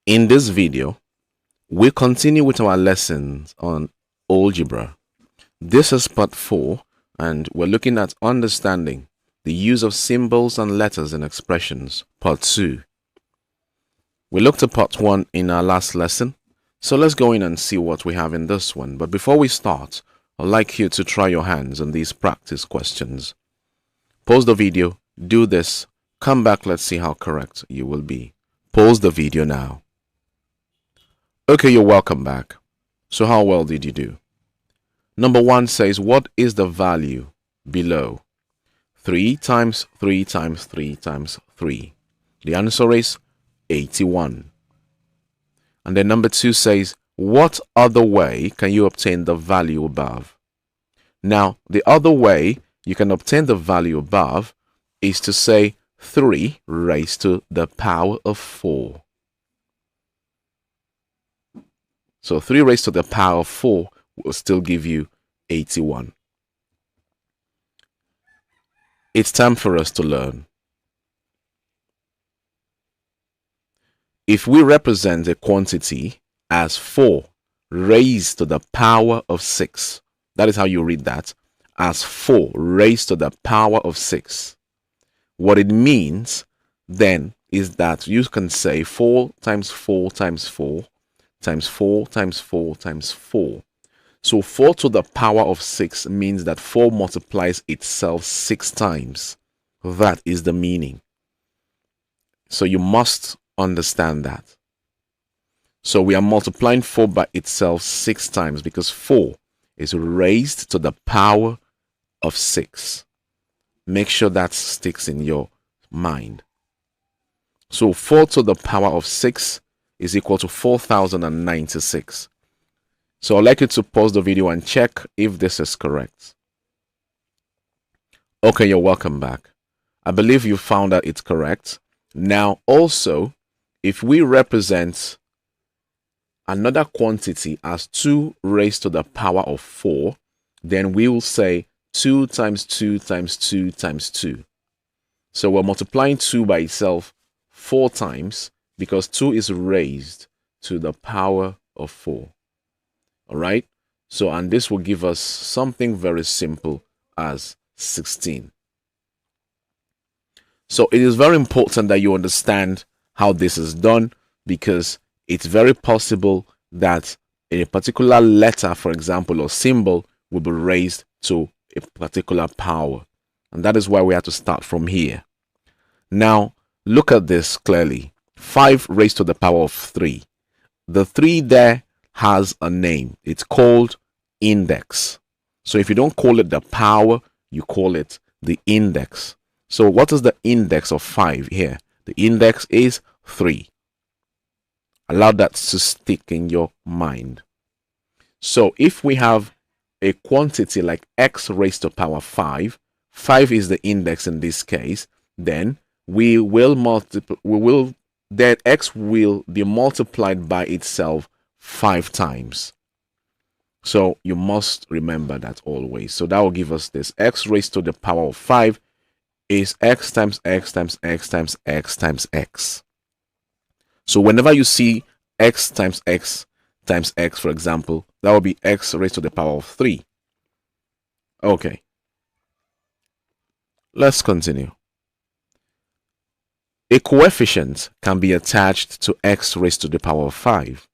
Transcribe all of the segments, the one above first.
In this video, we continue with our lessons on algebra. This is part 4, and we're looking at understanding the use of symbols and letters in expressions, part 2. We looked at part 1 in our last lesson, so let's go in and see what we have in this one. But before we start, I'd like you to try your hands on these practice questions. Pause the video, do this, come back, let's see how correct you will be. Pause the video now. Okay, you're welcome back. So how well did you do? Number 1 says, what is the value below? 3 times 3 times 3 times 3. The answer is 81. And then number 2 says, what other way can you obtain the value above? Now, the other way you can obtain the value above is to say 3 raised to the power of 4. So 3 raised to the power of 4 will still give you 81. It's time for us to learn. If we represent a quantity as 4 raised to the power of 6, that is how you read that, as 4 raised to the power of 6. What it means then is that you can say 4 times 4 times 4 times 4 times 4 times 4. So 4 to the power of 6 means that 4 multiplies itself 6 times. That is the meaning. So you must understand that. So we are multiplying 4 by itself 6 times because 4 is raised to the power of 6. Make sure that sticks in your mind. So 4 to the power of 6 is equal to 4096. So I'd like you to pause the video and check if this is correct. Okay, you're welcome back. I believe you found that it's correct. Now also, if we represent another quantity as 2 raised to the power of 4, then we will say 2 times 2 times 2 times 2. So we're multiplying 2 by itself 4 times because 2 is raised to the power of 4. All right? So, and this will give us something very simple as 16. So it is very important that you understand how this is done because it's very possible that a particular letter, for example, or symbol will be raised to a particular power. And that is why we have to start from here. Now, look at this clearly. 5 raised to the power of 3. The 3 there has a name. It's called index. So if you don't call it the power, you call it the index. So what is the index of 5 here? The index is 3. Allow that to stick in your mind. So if we have a quantity like x raised to power 5, 5 is the index in this case, then we will that x will be multiplied by itself 5 times. So you must remember that always. So that will give us this. X raised to the power of 5 is x times x times x times x times x. So whenever you see x times x times x, for example, that will be x raised to the power of 3. Okay. Let's continue. A coefficient can be attached to x raised to the power of 5.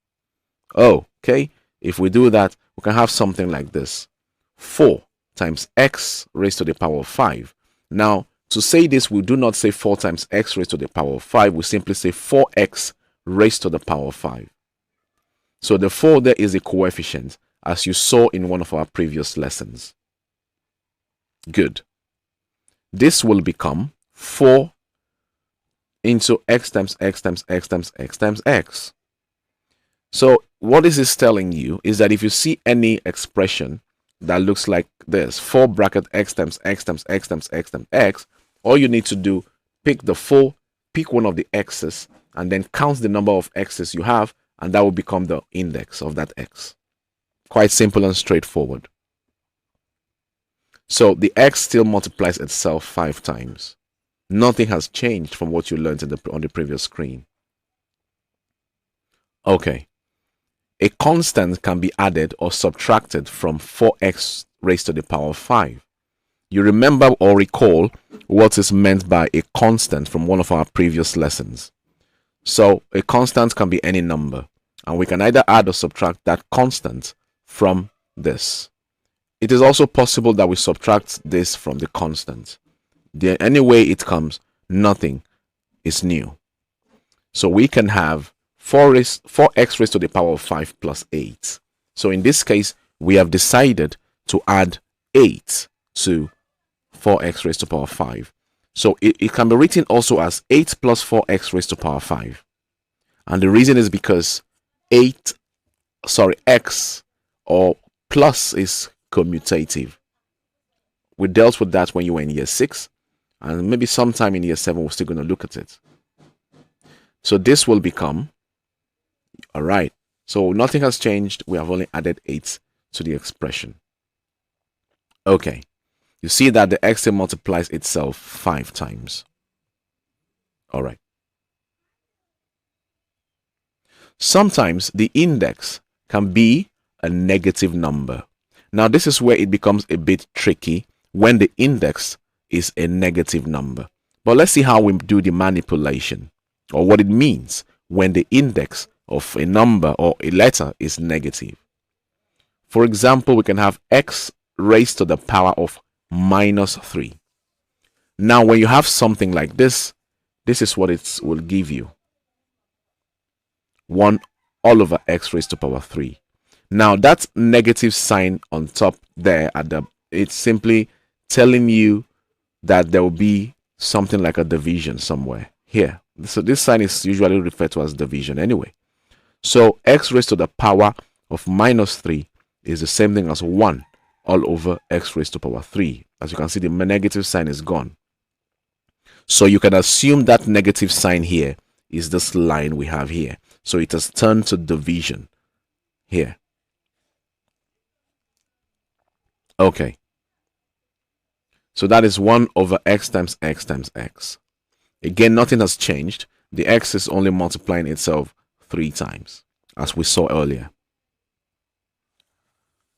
Oh, okay. If we do that, we can have something like this. 4 times x raised to the power of 5. Now, to say this, we do not say 4 times x raised to the power of 5. We simply say 4x raised to the power of 5. So the 4 there is a coefficient, as you saw in one of our previous lessons. Good. This will become 4 into x times x times x times x times x. So what this is telling you is that if you see any expression that looks like this, 4 bracket x times x times x times x times x, all you need to do, pick the 4, pick one of the x's, and then count the number of x's you have, and that will become the index of that x. Quite simple and straightforward. So the x still multiplies itself 5 times. Nothing has changed from what you learned on the previous screen. Okay. A constant can be added or subtracted from 4x raised to the power of 5. You remember or recall what is meant by a constant from one of our previous lessons. So a constant can be any number, and we can either add or subtract that constant from this. It is also possible that we subtract this from the constant. Any way it comes, nothing is new. So we can have 4x raised to the power of 5 plus 8. So in this case, we have decided to add 8 to 4x raised to the power of 5. So it can be written also as 8 plus 4x raised to the power of 5. And the reason is because x or plus is commutative. We dealt with that when you were in year 6, and maybe sometime in year 7 we're still going to look at it. So this will become, all right, so nothing has changed. We have only added 8 to the expression. Okay, you see that the x multiplies itself 5 times. All right. Sometimes the index can be a negative number. Now this is where it becomes a bit tricky when the index is a negative number. But let's see how we do the manipulation, or what it means when the index of a number or a letter is negative. For example, we can have x raised to the power of minus 3. Now when you have something like this, this is what it will give you. 1 all over x raised to the power 3. Now that negative sign on top there it's simply telling you that there will be something like a division somewhere here. So this sign is usually referred to as division anyway. So x raised to the power of minus 3 is the same thing as 1 all over x raised to the power 3. As you can see, the negative sign is gone. So you can assume that negative sign here is this line we have here. So it has turned to division here. Okay. So that is 1 over x times x times x. Again, nothing has changed. The x is only multiplying itself 3 times, as we saw earlier.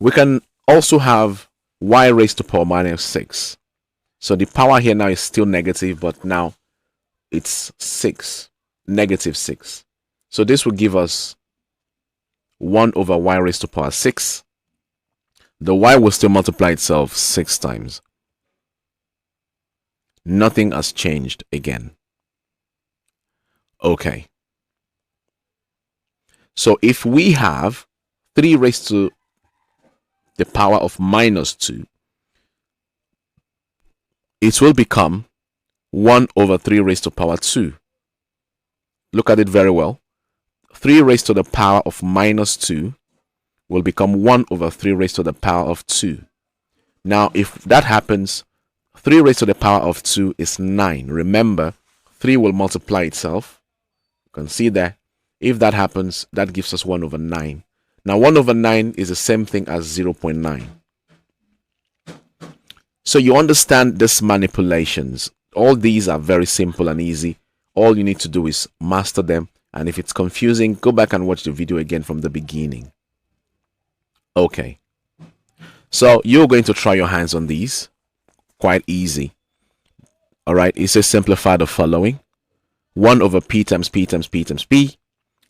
We can also have y raised to the power minus 6. So the power here now is still negative, but now it's 6, negative 6. So this will give us 1 over y raised to the power 6. The y will still multiply itself 6 times. Nothing has changed again. Okay. So if we have 3 raised to the power of minus 2, it will become 1 over 3 raised to the power 2. Look at it very well. 3 raised to the power of minus 2 will become 1 over 3 raised to the power of 2. Now, if that happens, 3 raised to the power of 2 is 9. Remember, 3 will multiply itself. You can see there. If that happens, that gives us 1 over 9. Now, 1 over 9 is the same thing as 0.9. So you understand these manipulations. All these are very simple and easy. All you need to do is master them. And if it's confusing, go back and watch the video again from the beginning. Okay. So you're going to try your hands on these. Quite easy. All right. It says simplify the following. 1 over p times p times p times p.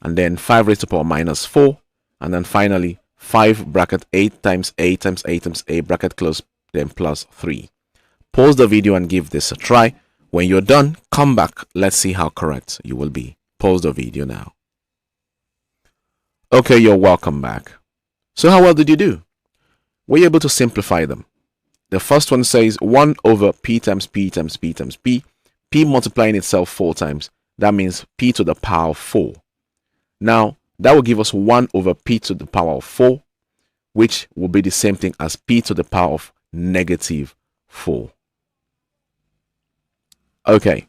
And then 5 raised to the power minus 4. And then finally 5 bracket 8 times a times a times a bracket close, then plus 3. Pause the video and give this a try. When you're done, come back. Let's see how correct you will be. Pause the video now. Okay, you're welcome back. So how well did you do? Were you able to simplify them? The first one says 1 over p times p times p times p. P multiplying itself 4 times. That means p to the power of 4. Now, that will give us 1 over p to the power of 4, which will be the same thing as p to the power of negative 4. Okay.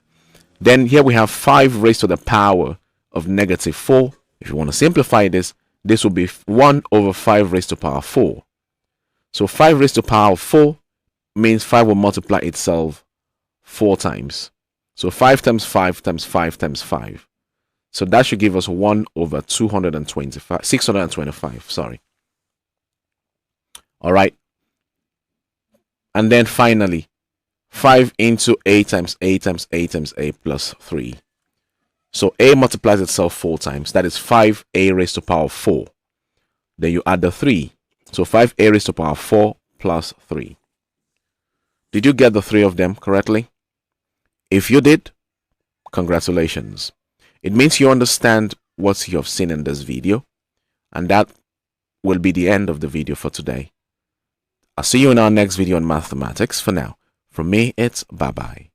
Then here we have 5 raised to the power of negative 4. If you want to simplify this, this will be 1 over 5 raised to the power 4. So 5 raised to the power of 4 means 5 will multiply itself 4 times. So 5 times 5 times 5 times 5. So that should give us 1 over 225, 625, sorry. All right. And then finally, 5 into a times a times a times a plus 3. So a multiplies itself 4 times. That is 5a raised to power 4. Then you add the 3. So 5a raised to power 4 plus 3. Did you get the 3 of them correctly? If you did, congratulations. It means you understand what you have seen in this video. And that will be the end of the video for today. I'll see you in our next video on mathematics. For now, from me, it's bye-bye.